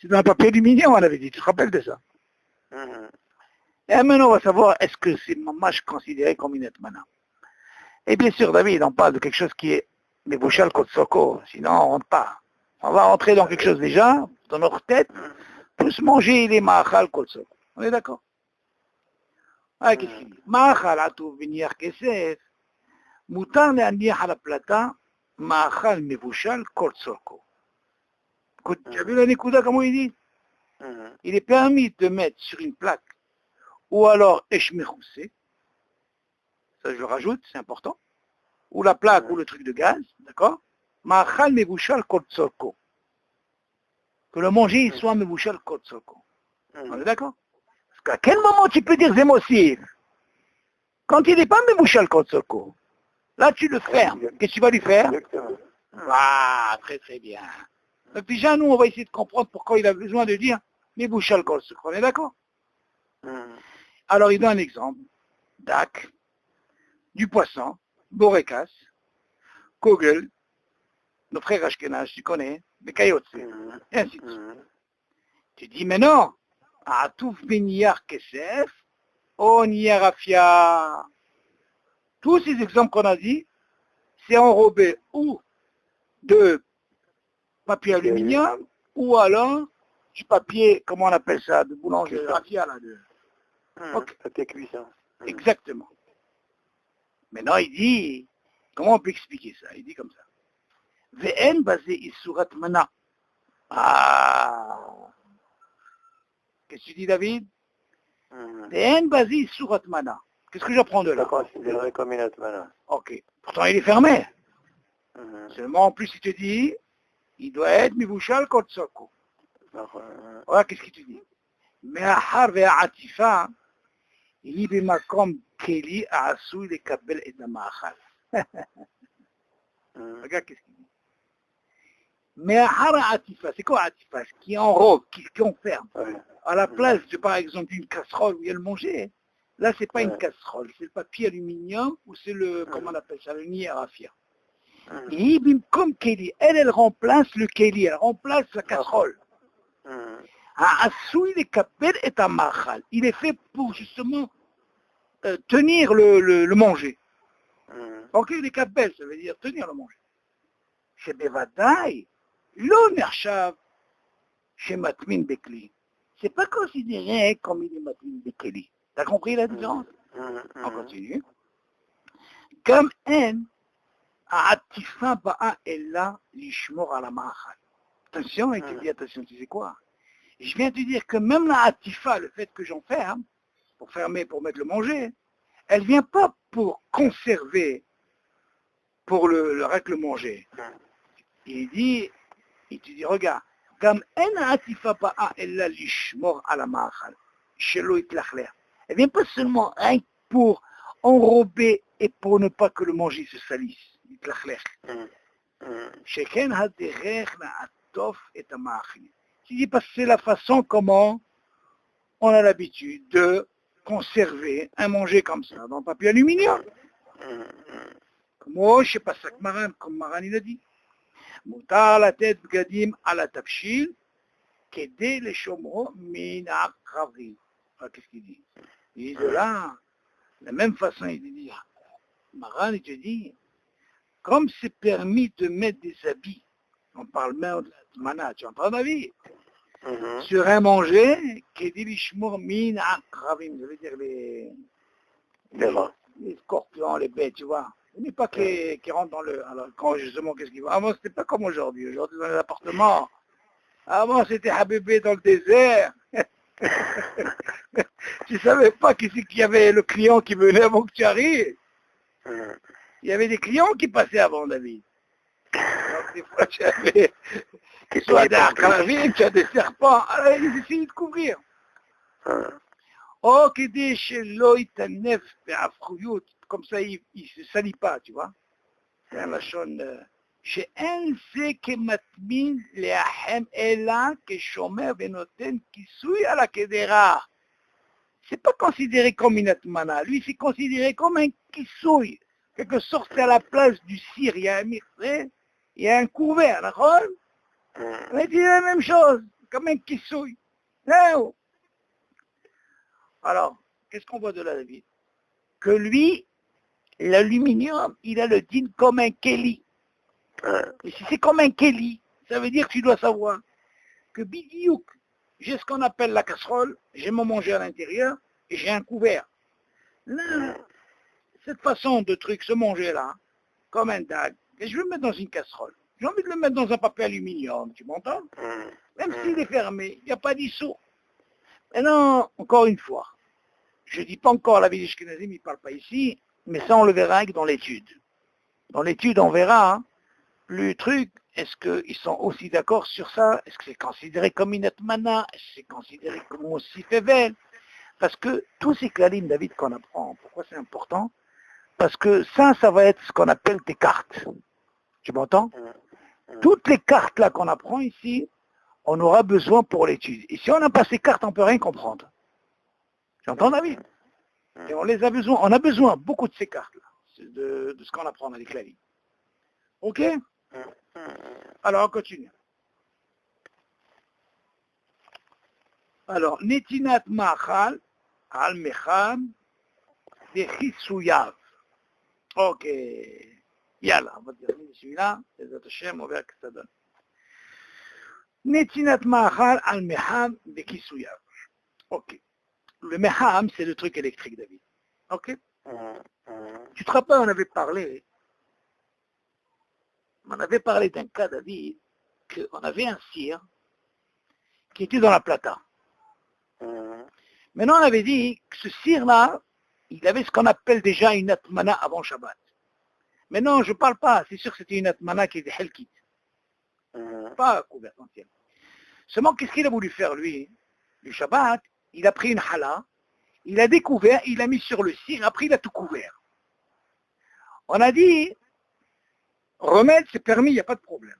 C'est dans un papier aluminium, on avait dit. Tu te rappelles de ça? Et maintenant, on va savoir, est-ce que c'est mamash considéré comme une etmana? Et bien sûr, David, on parle de quelque chose qui est Mebouchal Kotsoko, sinon on rentre pas. On va rentrer dans quelque chose déjà, dans notre tête, plus manger les ma'achal Kotsoko. On est d'accord? Ah, qu'est-ce qu'il dit? Ma'achal atouf beniyar kesef, moutar le'aniach ala plata, ma'achal mebouchal Kotsoko. Tu as vu la Nekuda, comment il dit? Il est permis de mettre sur une plaque, ou alors Eshmechoussé, ça je le rajoute, c'est important, ou la plaque ou le truc de gaz, d'accord? Ma'achal mebouchal Kotsoko. Que le manger il soit mebouchal Kotsoko. On est d'accord? Parce qu'à quel moment tu peux dire Zémossif? Quand il n'est pas mebouchal Kotsoko. Là tu le fermes. Qu'est-ce que tu vas lui faire? Ah, très très bien. Donc déjà, nous, on va essayer de comprendre pourquoi il a besoin de dire mebouchal Kotsoko. On est d'accord? Alors, il donne un exemple. Dak, du poisson, borekas, kogel, nos frères Ashkenaz, tu connais, les kayotse, et ainsi de suite. Tu dis, mais non, atouf beniyar kesef, oniyar afia. Tous ces exemples qu'on a dit, c'est enrobé ou de papier aluminium, ou alors du papier, comment on appelle ça, de boulanger, rafia là. Okay. Papier cuisson. Exactement. Maintenant, il dit, comment on peut expliquer ça? Il dit comme ça. Ve'en basé isurat mana. Ah. Qu'est-ce que tu dis, David? Ve'en basé isurat mana. Qu'est-ce que j'apprends de là? C'est considéré comme une atmana. Ok. Pourtant, il est fermé. Seulement, en plus, il te dit, il doit être mivouchal kotsoko. Voilà, qu'est-ce qu'il te dit? מהחר והעטיפה היא במקום כלי העשוי לקבל את המאכל. Regarde qu'est-ce qu'il dit. מהחר העטיפה, c'est quoi העטיפה? Ce qui enrobe, qui enferme. À la place de, par exemple, d'une casserole où il y a le manger, là, c'est pas une casserole, c'est le papier aluminium ou c'est le, comment on appelle ça, le nier à raffia. Et comme keli, elle remplace le keli, elle remplace la casserole. Il est fait pour justement tenir le manger. Ok, les kabel, ça veut dire tenir le manger. Chez Bevadaï, l'onerchav, chez Matmin Bekli. C'est pas considéré comme il est Matmin Bekli. T'as compris la différence? On continue. Comme un, Atifa ba'a ella lishmor ala ma'achal. Attention, il te dit attention, tu sais quoi? Je viens te dire que même la atifa, le fait que j'enferme, pour fermer, pour mettre le manger, elle vient pas pour conserver, pour avec le manger. Il te dit, regarde, comme en atifa ba'a ella lishmor ala ma'achal, shelo itlachler. Elle vient pas seulement rien pour enrober et pour ne pas que le manger se salisse, itlachler. Sheken haderech na'atof et amachil. Tu dis parce que c'est la façon comment on a l'habitude de conserver un manger comme ça dans le papier aluminium. Moi, je ne sais pas ça comme Maran il a dit. Moutar la tête bgadim à la tabshil, qu'aider les chomro mina kravri. Qu'est-ce qu'il dit? Il dit de là, de la même façon, il dit, Maran il te dit, comme c'est permis de mettre des habits, on parle même de la mana, tu entends David? Sur un manger, kedilishmur min akravim, ça veut dire les scorpions, les bêtes, tu vois. Ce n'est pas qui rentrent dans le... Alors, quand justement, qu'est-ce qu'ils vont? Avant, c'était pas comme aujourd'hui. Aujourd'hui, dans les appartements. Avant, c'était Habibé dans le désert. Tu savais pas qu'il y avait le client qui venait avant que tu arrives. Il y avait des clients qui passaient avant, David. Donc, des fois, tu avais... soit des arcalavines, tu as des serpents. Alors, ils essayaient de couvrir. Oh, k'dei shelo yitanef be'afruyut. Comme ça, il ne se salit pas, tu vois. C'est un lachon... שאין זה כמטמין לאחם אלא כשומר ונותן כיסוי על הקדרה. C'est pas considéré comme une atmana. Lui, c'est considéré comme un kissouille. Quelque sorte, c'est à la place du cire. Il y a un mircé, il y a un couvert, d'accord? Mais c'est la même chose, comme un kissouille. Non. Alors, qu'est-ce qu'on voit de là, David? Que lui, l'aluminium, il a le din comme un keli. Et si c'est comme un keli, ça veut dire que tu dois savoir que bidiouk, j'ai ce qu'on appelle la casserole, j'ai mon manger à l'intérieur et j'ai un couvert. Là, cette façon de truc, ce manger-là, comme un dag, et je veux le mettre dans une casserole. J'ai envie de le mettre dans un papier aluminium, tu m'entends? Même s'il est fermé, il n'y a pas d'issue. Maintenant, encore une fois, je ne dis pas encore la Village Kenazim, il ne parle pas ici, mais ça on le verra dans l'étude. Dans l'étude, on verra, hein, le truc, est-ce qu'ils sont aussi d'accord sur ça? Est-ce que c'est considéré comme une atmana? Est-ce que c'est considéré comme aussi fével? Parce que tous ces clalim, David, qu'on apprend, pourquoi c'est important? Parce que ça va être ce qu'on appelle tes cartes. Tu m'entends? Toutes les cartes là qu'on apprend ici, on aura besoin pour l'étude. Et si on n'a pas ces cartes, on ne peut rien comprendre. Tu entends, David? Et on les a besoin, on a besoin beaucoup de ces cartes-là, de ce qu'on apprend dans les clalim. Ok? Alors, on continue. Alors, Netinat Machal, Al-Mecham, de Chisouyav. Ok. Yalla, on va terminer celui-là. Les autres Hachem, on verra ce que ça donne. Netinat Machal, Al-Mecham, de Chisouyav. Ok. Le Mecham, c'est le truc électrique, David. Ok. Tu te rappelles, on avait parlé d'un cas, David, qu'on avait un cire qui était dans la plata. Maintenant, on avait dit que ce cire-là, il avait ce qu'on appelle déjà une atmana avant Shabbat. Maintenant, je ne parle pas, c'est sûr que c'était une atmana qui était helkit, pas couverte entière. Seulement, qu'est-ce qu'il a voulu faire, lui? Le Shabbat, il a pris une chala, il a découvert, il a mis sur le cire, après il a tout couvert. On a dit, remettre, c'est permis, il n'y a pas de problème.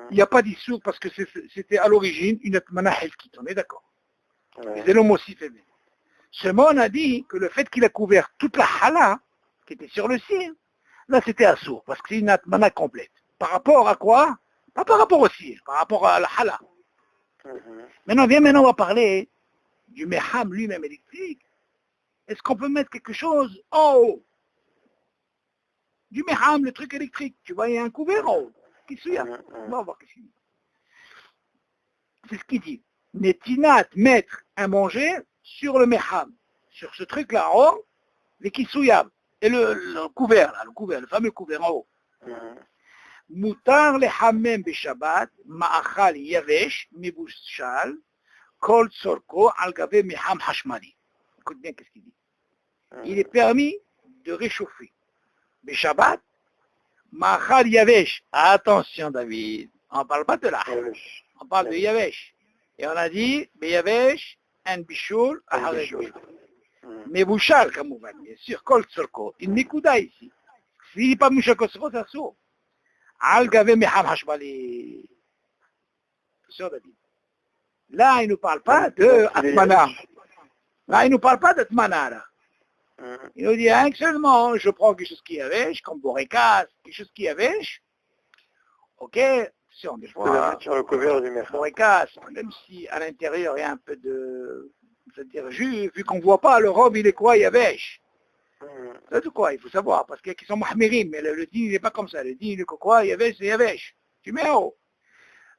Il n'y a pas d'issour parce que c'était à l'origine une atmana helkit, on est d'accord. C'est l'homme aussi fait bien. Seulement, on a dit que le fait qu'il a couvert toute la chala, qui était sur le cire, là c'était assour, parce que c'est une atmana complète. Par rapport à quoi? Pas par rapport au cire, par rapport à la chala. Maintenant, on va parler du meham lui-même électrique. Est-ce qu'on peut mettre quelque chose en haut? Du meham, le truc électrique. Tu vois, il y a un couvert en haut. Qu'est-ce qu'il y a? On va voir qu'est-ce qu'il y a. C'est ce qu'il dit. Netinat, mettre un manger sur le meham. Sur ce truc-là en haut, les kisuyam. Et le couvert, là, le fameux couvert en haut. Moutar le hammem beshabbat, ma'achal yavesh, mibushal, kol tzorko, al gavé meham hashmali. Écoute bien qu'est-ce qu'il dit. Il est permis de réchauffer. Beshabbat, ma'achal yavesh. Attention, David. On ne parle pas de là. On parle de yavesh. Et on a dit, yavesh, un bichoul, mais bouchal, comme on va bien sûr, kol tzorko. Il m'écouta ici. S'il n'est pas mouchal kol tzorko, ça s'ouvre. Al gavé meham hashmali. Attention, David. Là, il ne nous parle pas de atmana. Là, il ne nous parle pas d'atmana, là. Il nous dit, seulement, je prends quelque chose qui est avèche, comme borékas, quelque chose qui est avèche. Ok, si on des fois, sur le couvert du meham. borékas, même si à l'intérieur il y a un peu de, c'est-à-dire jus, vu qu'on ne voit pas, le robe, il est quoi, il est avèche. C'est tout quoi, il faut savoir, parce qu'il y a qui sont mahmirim, mais le din, il n'est pas comme ça. Le din, il est quoi, il est avèche, c'est avèche. Tu mets en haut.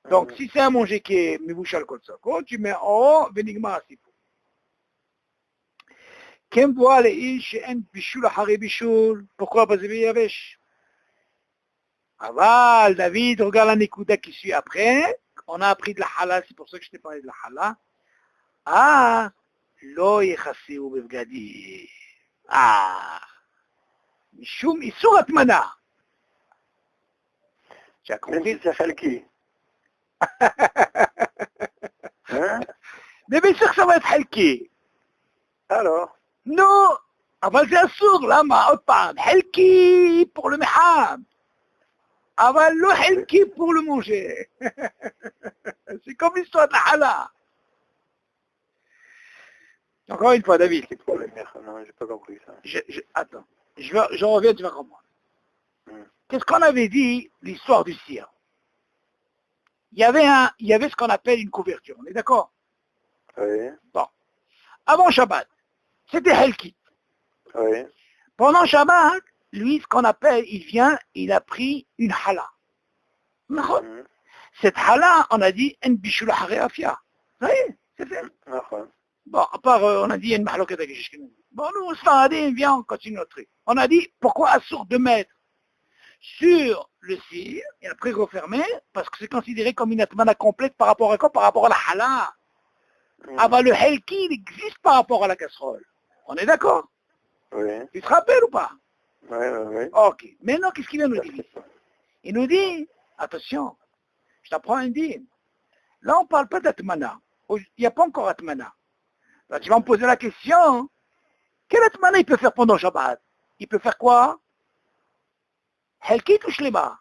Donc, si c'est un manger qui est mibouchal kotsako, tu mets en haut, benigma asipou. Kem voit les ish en bichoul ahari bichoul. Pourquoi? Parce qu'il y avait. Aval, David, regarde la nikuda qui suit après. On a appris de la hala, c'est pour ça que je t'ai parlé de la hala. Ah, lo yechasi ou bevgadi. Ah, mishum isur atmana. Tu as compris? Même si c'est halki. Mais bien sûr que ça va être halki. Alors? Non, אבל זה אסור, למה? עוד פעם, חלקי pour le meham, אבל לא חלקי pour le manger. C'est comme l'histoire de la hala. Encore une fois, David. C'est pour le meham, non, j'ai pas compris ça. Attends, je reviens, tu vas comprendre. Qu'est-ce qu'on avait dit, l'histoire du cire? Il y avait ce qu'on appelle une couverture, on est d'accord? Oui. Bon. Avant Shabbat, c'était Helkit. Oui. Pendant Shabbat, lui, ce qu'on appelle, il a pris une hala. Cette hala, on a dit, en bishul haréafia. Ça y est, c'est fait. Bon, à part, on a dit, en mahloket agishkin. Bon, nous, Sfaradim, viens, on continue notre truc. On a dit, pourquoi assour de mettre sur le cire, et après refermer, parce que c'est considéré comme une atmana complète par rapport à quoi? Par rapport à la hala. Avant le helki, il existe par rapport à la casserole. On est d'accord? Oui. Tu te rappelles ou pas? Oui. Ok. Maintenant, qu'est-ce qu'il nous dit? Il nous dit, attention, je t'apprends un dîme. Là, on ne parle pas d'atmana. Il n'y a pas encore atmana. Là, tu vas me poser la question, quel atmana il peut faire pendant Shabbat? Il peut faire quoi? Helki ou shlema?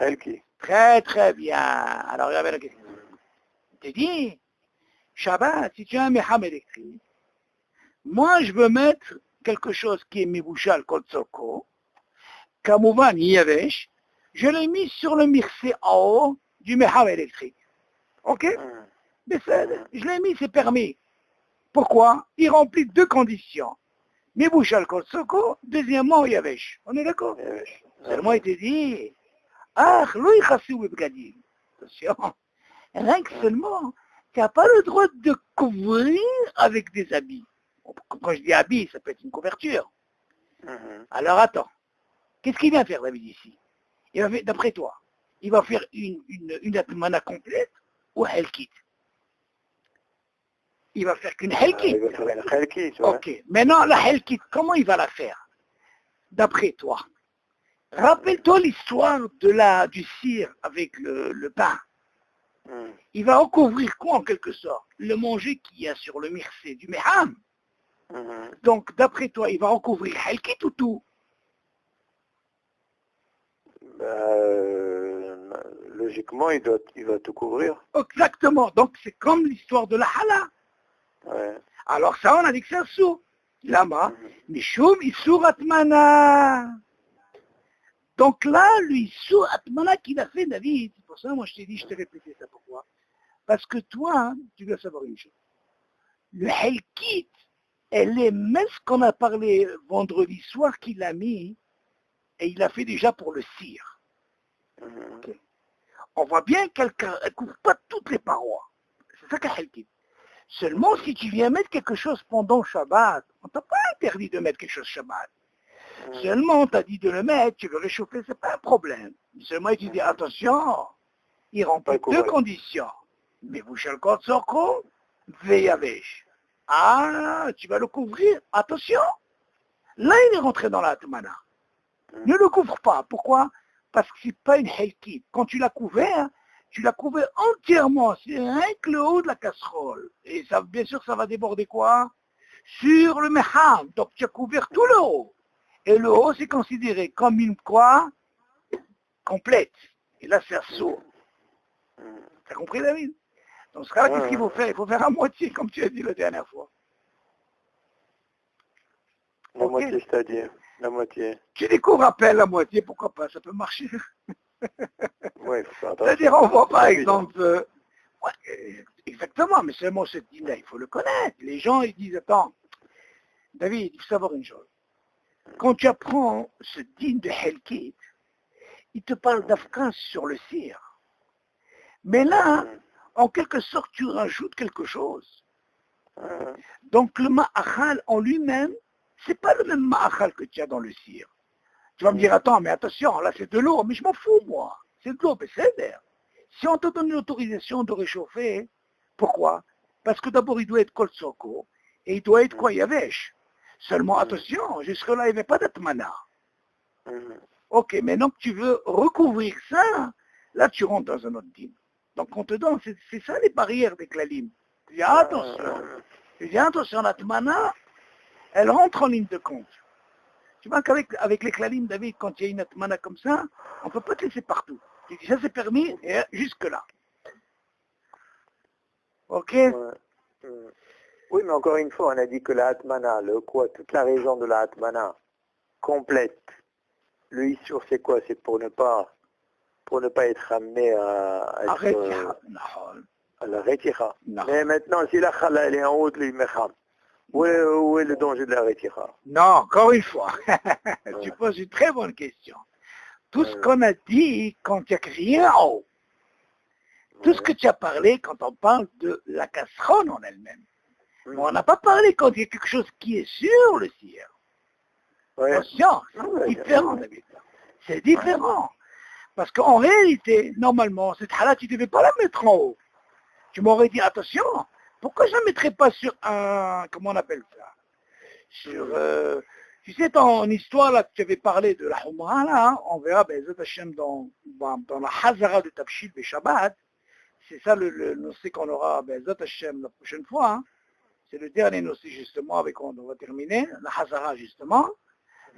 Helki. Très, très bien. Alors, regardez la question. Je te dis, Shabbat, si tu as un meham électrique, moi, je veux mettre quelque chose qui est mibouchal kotsoko, kamouvan yavesh, je l'ai mis sur le mixé en haut du meham électrique. Ok? Mais je l'ai mis, c'est permis. Pourquoi? Il remplit deux conditions. Mibouchal kotsoko, deuxièmement yavesh. On est d'accord? Seulement, il te dit, ah, lo yichassi ou bebgadim. Attention. Rien que seulement, tu n'as pas le droit de couvrir avec des habits. Quand je dis habit, ça peut être une couverture. Mhm. Alors attends, qu'est-ce qu'il vient faire David ici? Il va faire, d'après toi, il va faire une atmana complète ou helkit? Il va faire qu'une helkit. Il va faire une helkit, tu vois. Ok, maintenant la helkit, comment il va la faire? D'après toi. Rappelle-toi l'histoire du cire avec le pain. Mhm. Il va recouvrir quoi en quelque sorte? Le manger qu'il y a sur le mircé du meham. Mhm. Donc d'après toi, il va recouvrir helkit ou tout? Logiquement, il va tout couvrir. Exactement. Donc c'est comme l'histoire de la hala. Ouais. Alors ça, on a dit que c'est un sou. Lama, Mhm. Mishum Isur Atmana. Donc là, le Isur Atmana qu'il a fait, David, c'est pour ça, moi je t'ai dit, je t'ai répété ça. Pourquoi? Parce que toi, tu dois savoir une chose. Le Helkit, elle est même ce qu'on a parlé vendredi soir qu'il a mis, et il a fait déjà pour le cire. Mhm. Okay. On voit bien qu'elle ne couvre pas toutes les parois. C'est ça qu'elle Helkit. Seulement, si tu viens mettre quelque chose pendant Shabbat, on t'a pas interdit de mettre quelque chose Shabbat. Seulement, on t'a dit de le mettre, tu veux réchauffer, c'est pas un problème. Seulement, tu dis, attention, il remplit deux conditions. Mais vous le code soko, veyavesh. Ah, tu vas le couvrir, attention. Là, il est rentré dans la atmana. Ne le couvre pas. Pourquoi? Parce que c'est pas une helkit. Quand tu l'as couvert entièrement. C'est rien que le haut de la casserole. Et ça, bien sûr, ça va déborder quoi? Sur le meham. Donc, tu as couvert tout le haut. Et le haut, c'est considéré comme une quoi? Complète. Et là, c'est un saut. T'as compris, David? Dans ce cas-là, qu'est-ce qu'il faut faire? Il faut faire à moitié, comme tu as dit la dernière fois. La moitié, c'est-à-dire la moitié. Tu découvres à peine la moitié, pourquoi pas? Ça peut marcher. Oui, il faut faire attention. C'est-à-dire, on voit par exemple... ouais, exactement, mais seulement ce dîner, il faut le connaître. Les gens, ils disent, attends, David, il faut savoir une chose. Quand tu apprends ce dîne de Helkit, il te parle d'Afghan sur le cire. Mais là, en quelque sorte, tu rajoutes quelque chose. Donc le ma'achal en lui-même, c'est pas le même ma'achal que tu as dans le cire. Tu vas me dire, attends, mais attention, là c'est de l'eau, mais je m'en fous, moi. C'est de l'eau, mais c'est d'air. Si on te donne l'autorisation de réchauffer, pourquoi? Parce que d'abord, il doit être kol soko, et il doit être quoi, yavesh. Seulement, attention, jusque-là, il n'y avait pas d'atmana. Ok, maintenant que tu veux recouvrir ça, là, tu rentres dans un autre dîme. Donc, on te donne, c'est ça les barrières des klalim. Tu dis, attention. Tu dis, attention, l'atmana, elle rentre en ligne de compte. Tu vois qu'avec les klalim, David, quand il y a une atmana comme ça, on ne peut pas te laisser partout. Tu dis, ça c'est permis, et jusque-là. Ok? Oui, mais encore une fois, on a dit que la Atmana, toute la région de la Atmana, complète. Le Issour, c'est quoi? C'est pour ne pas être ramené à la Reticha. Mais maintenant, si la Khala, elle est en haut de l'Imecham, où est le danger de la Reticha? Non, encore une fois. Tu poses une très bonne question. Tout ce qu'on a dit quand il n'y a rien en haut. Tout ce que tu as parlé quand on parle de la casserole en elle-même. Mais on n'a pas parlé quand il y a quelque chose qui est sur le cire. Attention, c'est différent, David. C'est différent. Parce qu'en réalité, normalement, cette halal, tu ne devais pas la mettre en haut. Tu m'aurais dit, attention, pourquoi je ne la mettrais pas sur un, comment on appelle ça? Sur, tu sais, ton histoire là que tu avais parlé de la Humra, là, on verra, Zot Hashem, dans la Hazara de Tabshil et Shabbat, c'est ça le noce qu'on aura, Zot Hashem, la prochaine fois. Hein. C'est le dernier noce, justement, avec on va terminer, la Hazara, justement.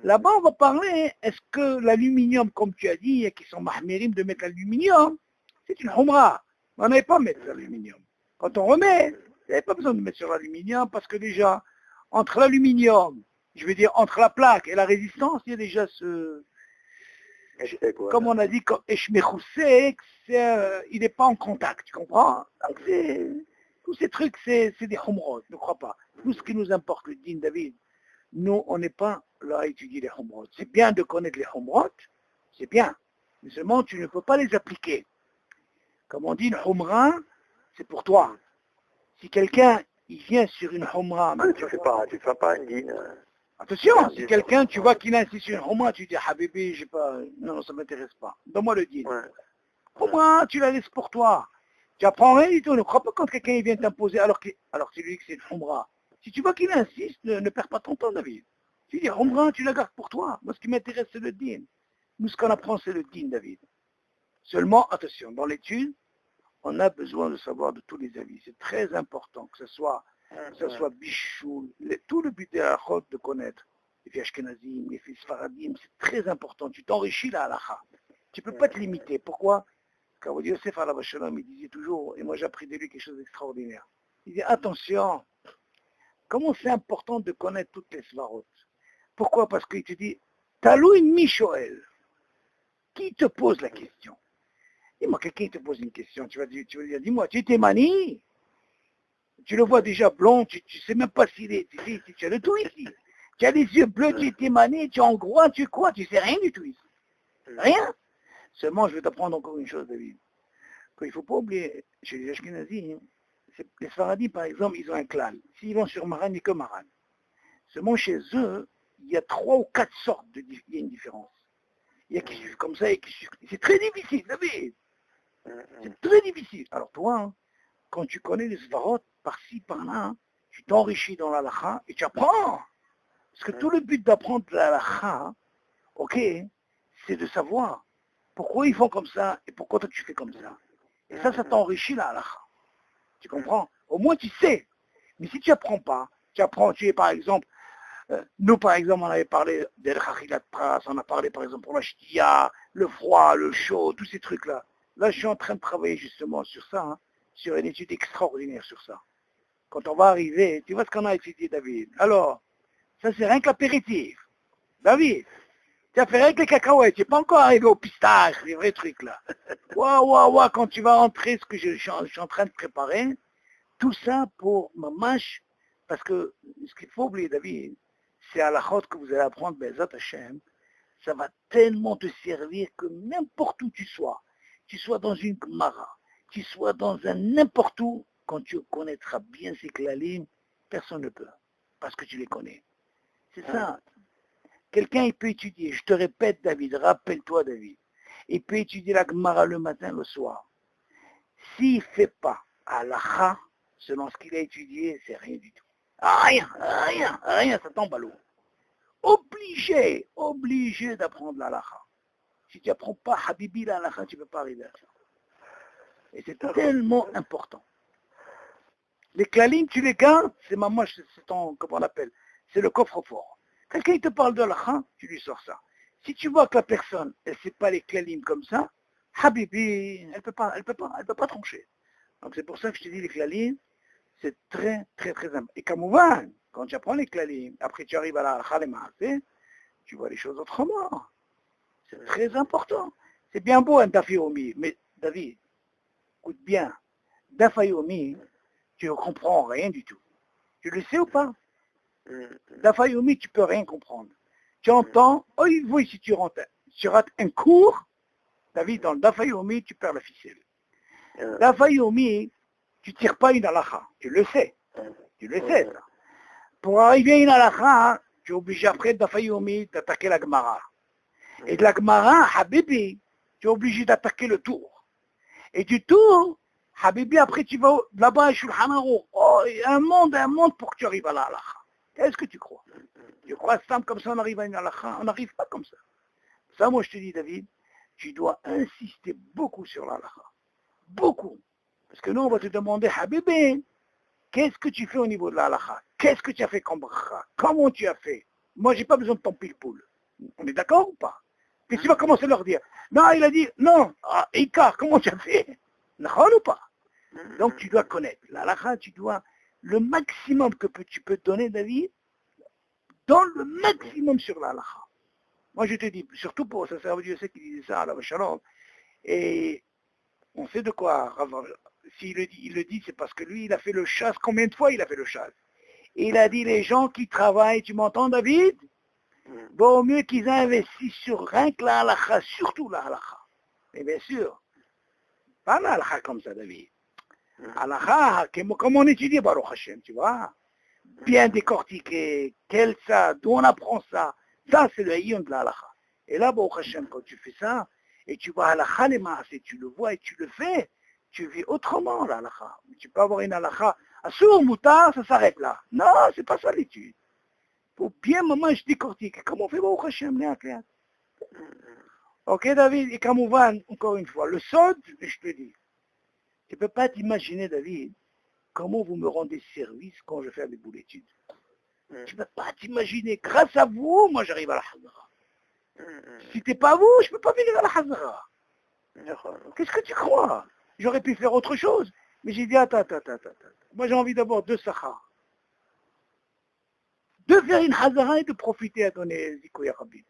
Là-bas, on va parler, est-ce que l'aluminium, comme tu as dit, qui sont mahmirim de mettre l'aluminium, c'est une Humra. On n'avait pas à mettre l'aluminium. Quand on remet, il n'y avait pas besoin de mettre sur l'aluminium, parce que déjà, entre l'aluminium, je veux dire, entre la plaque et la résistance, il y a déjà ce... Comme on a dit, il n'est pas en contact, tu comprends? Donc tous ces trucs, c'est des humrot, ne crois pas. Tout ce qui nous importe, le din David, nous, on n'est pas là à étudier les humrot. C'est bien de connaître les humrot, c'est bien, mais seulement tu ne peux pas les appliquer. Comme on dit, une humra, c'est pour toi. Si quelqu'un, il vient sur une Humra. Tu fais pas un dîne. Attention, si quelqu'un, tu vois qu'il insiste sur une Humra, tu dis, Habibi, j'ai pas, non, ça m'intéresse pas. Donne-moi le dîne. Ouais. Humra, tu la laisses pour toi. Tu apprends rien du tout. Ne crois pas quand quelqu'un vient t'imposer alors c'est lui que c'est une Humra. Si tu vois qu'il insiste, ne perds pas ton temps, David. Tu dis, Humra, tu la gardes pour toi. Moi, ce qui m'intéresse, c'est le dîne. Nous, ce qu'on apprend, c'est le dîne, David. Seulement, attention, dans l'étude, on a besoin de savoir de tous les avis. C'est très important que ce soit Bichou, tout le but de la Chod de connaître. Les filles Ashkenazim, les filles Sfaradim, c'est très important. Tu t'enrichis la halakha. Tu ne peux pas te limiter. Pourquoi? Quand Yosef Alav Shalom, il disait toujours, et moi j'ai appris de lui quelque chose d'extraordinaire. Il dit, attention, comment c'est important de connaître toutes les svarot. Pourquoi? Parce qu'il te dit, Talou Mishoel. Qui te pose la question? Dis-moi, quelqu'un te pose une question, tu vas dire, dis-moi, tu es Mani? Tu le vois déjà blond, tu ne sais même pas s'il est, tu as le tout ici. Tu as les yeux bleus, tu es Témané, tu es hongrois, tu es quoi? Tu sais rien du tout ici. Rien. Seulement, je vais t'apprendre encore une chose, David. Il ne faut pas oublier, chez les Ashkenazim, les Sfaradim, par exemple, ils ont un clan. S'ils vont sur Maran, il n'y a que Maran. Seulement, chez eux, il y a 3 ou 4 sortes, il y a une différence. Il y a qui suivent comme ça et qui suivent. C'est très difficile, David. C'est très difficile. Alors toi, hein, quand tu connais les svarot, par-ci, par-là, hein, tu t'enrichis dans la halakha et tu apprends. Parce que tout le but d'apprendre la halakha, ok, c'est de savoir pourquoi ils font comme ça et pourquoi toi tu fais comme ça. Et ça t'enrichit la halakha. Tu comprends? Au moins tu sais. Mais si tu n'apprends pas, tu es par exemple, nous par exemple, on avait parlé d'El Chachilat Pras, on a parlé par exemple pour la ch'tia, le froid, le chaud, tous ces trucs-là. Là, je suis en train de travailler justement sur ça, hein, sur une étude extraordinaire sur ça. Quand on va arriver, tu vois ce qu'on a étudié, David. Alors, ça c'est rien que l'apéritif. David, tu as fait rien que les cacahuètes, tu n'es pas encore arrivé au pistache, les vrais trucs là. Ouah, quand tu vas rentrer, ce que je suis en train de préparer, tout ça pour ma mâche, parce que ce qu'il faut oublier, David, c'est à la chôte que vous allez apprendre, Bezat Hashem, ça va tellement te servir que n'importe où tu sois dans une Gemara, tu sois dans un n'importe où, quand tu connaîtras bien ces klalim, personne ne peut, parce que tu les connais. C'est ça. Quelqu'un, il peut étudier, je te répète, David, rappelle-toi, David, il peut étudier la Gemara le matin, le soir. S'il ne fait pas halakha, selon ce qu'il a étudié, c'est rien du tout. Rien, ça tombe à l'eau. Obligé d'apprendre la halakha. Si tu n'apprends pas Habibi la halakha, tu ne peux pas arriver à ça. Et c'est tellement important. Les klalim, tu les gardes, c'est ton, comment on appelle, c'est le coffre-fort. Quelqu'un il te parle de halakha, tu lui sors ça. Si tu vois que la personne, elle ne sait pas les klalim comme ça, Habibi, elle peut pas trancher. Donc c'est pour ça que je te dis les klalim, c'est très important. Et Kamouvan, quand tu apprends les klalim, après tu arrives à la halakha, tu vois les choses autrement. C'est très important. C'est bien beau un dafayomi, mais David, écoute bien, dafayomi, tu ne comprends rien du tout. Tu le sais ou pas? Dafayomi, tu ne peux rien comprendre. Tu entends, oui, si tu rates un cours, David, dans le dafayomi, tu perds la ficelle. Dafayomi, tu ne tires pas une halakha, tu le sais. Ça. Pour arriver à une halakha, tu es obligé après de dafayomi d'attaquer la Gemara. Et de la Gemara, Habibi, tu es obligé d'attaquer le tour. Et du tour, Habibi, après tu vas là-bas à Shulchan Aruch. Oh, il y a un monde pour que tu arrives à la halakha. Qu'est-ce que tu crois? Tu crois simple comme ça, on arrive à une halakha? On n'arrive pas comme ça. Ça, moi, je te dis, David, tu dois insister beaucoup sur la halakha. Beaucoup. Parce que nous, on va te demander, Habibi, qu'est-ce que tu fais au niveau de la halakha? Qu'est-ce que tu as fait comme bracha? Comment tu as fait? Moi, j'ai pas besoin de ton pile-poule. On est d'accord ou pas? Puis tu vas commencer à leur dire, non, il a dit, non, Ika, comment tu as fait? D'accord ou pas? Donc tu dois connaître. La halakha, tu dois, le maximum que tu peux donner, David, donne le maximum sur la halakha. Moi je te dis, surtout pour ça, je sais qu'il disait ça à la Shalom, et on sait de quoi, s'il le dit, c'est parce que lui, il a fait le chasse. Combien de fois il a fait le chasse? Il a dit, les gens qui travaillent, tu m'entends, David? Vaut mieux qu'ils investissent sur rien que la halakha, surtout la halakha. Et bien sûr, pas la halakha comme ça, David. Halakha, comme on étudie Baruch Hashem, tu vois. Bien décortiqué, quel ça, d'où on apprend ça. Ça, c'est le hayon de la halakha. Et là, Baruch Hashem, quand tu fais ça, et tu vois halakha les masses, et tu le vois et tu le fais, tu vis autrement la halakha. Tu peux avoir une halakha, assur, moutar, ça s'arrête là. Non, c'est pas ça l'étude. Pour bien, maman, je décortique. Comment on fait Baruch Hashem, les clair. Ok, David, et comme on va, encore une fois, le sod, je te dis, tu ne peux pas t'imaginer, David, comment vous me rendez service quand je fais avec vous l'étude. Tu ne peux pas t'imaginer, grâce à vous, moi j'arrive à la Hazara. Si t'es pas vous, je ne peux pas venir à la Hazara. Qu'est-ce que tu crois? J'aurais pu faire autre chose. Mais j'ai dit, attends. Moi j'ai envie d'avoir 2 Sahara. De faire une Hazara et de profiter à donner Zikoya Rabbi.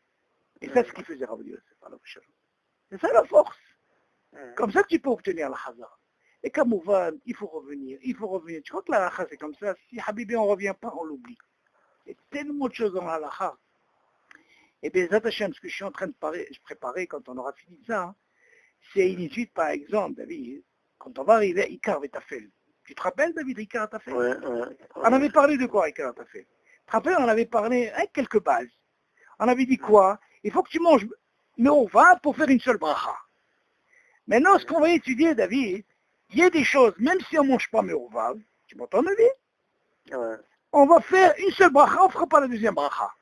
Et ça, c'est ce qu'il faisait Rabbi Yosef. C'est ça la force. Comme ça que tu peux obtenir la Hazara. Et comme on va, il faut revenir. Tu crois que la halakha c'est comme ça? Si Habibi on ne revient pas, on l'oublie. Il y a tellement de choses dans la halakha. Et bien, Zat Hashem, ce que je suis en train de préparer quand on aura fini ça, hein, c'est une étude, par exemple, David, quand on va arriver à Ikar Vetafel. Tu te rappelles, David, Ikar Vetafel? On avait parlé de quoi, Ikar Vetafel? Tu te rappelles, on avait parlé avec quelques bases. On avait dit quoi? Il faut que tu manges Me'ova pour faire une seule bracha. Maintenant, ce qu'on va étudier, David, il y a des choses, même si on ne mange pas Me'ova, tu m'entends, David? On va faire une seule bracha, on ne fera pas la deuxième bracha.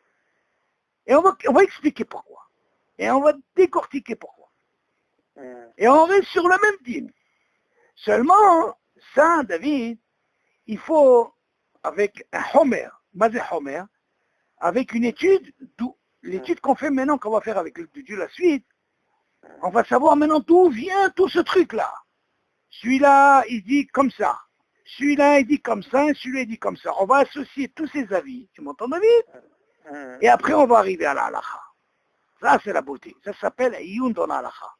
Et on va expliquer pourquoi. Et on va décortiquer pourquoi. Et on reste sur le même dîme. Seulement, ça, David, il faut, avec un Homer, Mazé Homer, avec une étude, l'étude qu'on fait maintenant, qu'on va faire avec le Dieu la suite, on va savoir maintenant d'où vient tout ce truc-là. Celui-là, il dit comme ça. Celui-là, il dit comme ça, celui-là, il dit comme ça. On va associer tous ces avis. Tu m'entends, David? Et après, on va arriver à la halakha. Ça, c'est la beauté. Ça s'appelle Iyun dans la halakha.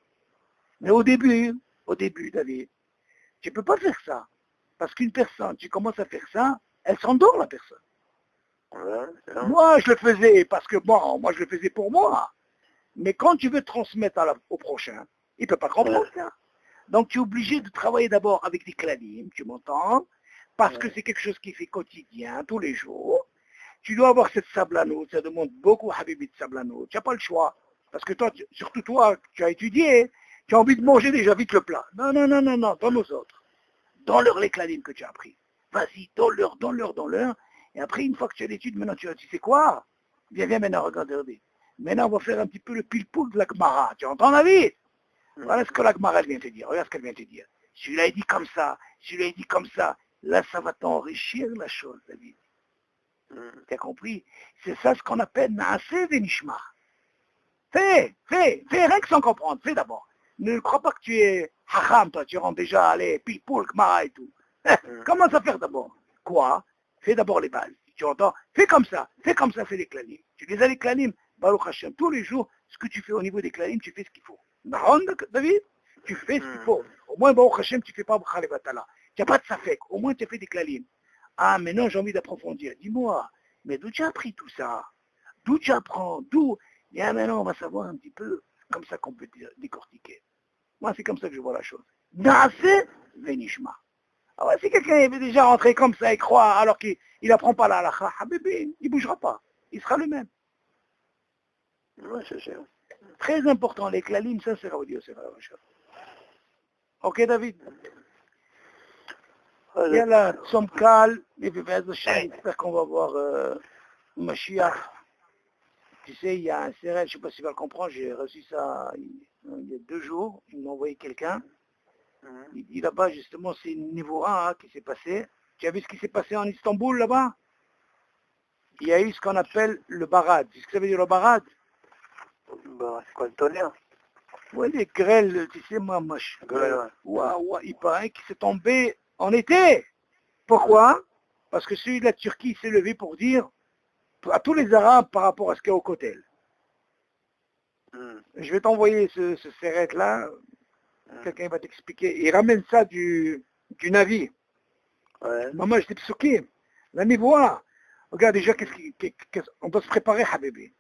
Mais au début, David, tu ne peux pas faire ça. Parce qu'une personne, tu commences à faire ça, elle s'endort, la personne. Moi, je le faisais parce que, bon, moi, je le faisais pour moi. Mais quand tu veux transmettre au prochain, il ne peut pas comprendre ça. Donc, tu es obligé de travailler d'abord avec des klalim, tu m'entends? Parce que c'est quelque chose qui fait quotidien, tous les jours. Tu dois avoir cette sablanout, ça demande beaucoup, Habibi, de sablanout. Tu n'as pas le choix. Parce que toi, surtout toi, tu as étudié, tu as envie de manger déjà vite le plat. Non, dans nos autres. Donne-leur les klalim que tu as appris. Vas-y, donne-leur. Et après, une fois que tu as l'étude, maintenant, tu sais quoi? Viens maintenant, regarde. Maintenant, on va faire un petit peu le pile-poule de la Gemara. Tu entends, David? Voilà ce que la Gemara vient te dire. Regarde ce qu'elle vient te dire. Celui-là, il dit comme ça. Celui-là, il dit comme ça. Là, ça va t'enrichir la chose, David. Tu as compris? C'est ça ce qu'on appelle Naaseh Venishma. Fais, rien que sans comprendre. Fais d'abord. Ne crois pas que tu es hacham, toi. Tu rentres déjà, allez, pile-poule, Gemara et tout. Commence à faire d'abord. Quoi? Fais d'abord les bases. Tu entends? Fais comme ça, fais les klalim. Tu les as les klalim, Baruch Hashem, tous les jours, ce que tu fais au niveau des klalim, tu fais ce qu'il faut. David, tu fais ce qu'il faut. Au moins, Baruch Hashem, tu ne fais pas B'chale Batala. Tu n'as pas de safek. Au moins, tu as fait des klalim. Ah, maintenant, j'ai envie d'approfondir. Dis-moi, mais d'où tu as appris tout ça? D'où tu apprends? D'où? Et maintenant, on va savoir un petit peu, comme ça qu'on peut décortiquer. Moi, c'est comme ça que je vois la chose. Naaseh Venishma. Ah ouais, si quelqu'un est déjà rentré comme ça et croit alors qu'il n'apprend pas la halakha, Habibi, il ne bougera pas. Il sera le même. Oui, c'est sûr. Très important, les klalim, ça c'est Rabbi Yosef. Ok, David? Yalla, Tzomkal, et puis j'espère qu'on va voir Mashiach. Tu sais, il y a un CRL, je ne sais pas si tu vas le comprendre, j'ai reçu ça il y a 2 jours, il m'a envoyé quelqu'un. Il dit là-bas, justement, c'est une Nivora qui s'est passé. Tu as vu ce qui s'est passé en Istanbul, là-bas? Il y a eu ce qu'on appelle le barad. Tu sais ce que ça veut dire, le barad? Bah, c'est quoi le tonnerre? Oui, les grêles, tu sais, moi, moche. Ouais. Il paraît qu'il s'est tombé en été. Pourquoi? Parce que celui de la Turquie s'est levé pour dire à tous les Arabes par rapport à ce qu'il y a au Kotel. Je vais t'envoyer ce serrette-là. Quelqu'un va t'expliquer. Il ramène ça du navire. Ouais. Maman, j'étais psouké. La Nivoa. Regarde déjà, on doit se préparer, Habibi.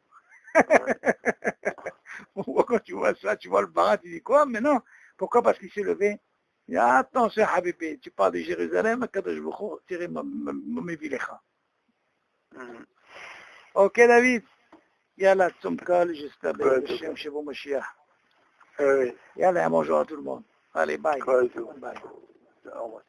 Quand tu vois ça, tu vois le barat, tu dis quoi? Mais non. Pourquoi? Parce qu'il s'est levé Attention, Habibi, tu parles de Jérusalem, Kadosh Baruch Hu, tirez Mevilecha. Ok, David. Yalla, Tzomkal, j'espère que chez vous, Mashiach. Yalla, bonjour à tout le monde. Allez, bye. Bye. Au revoir.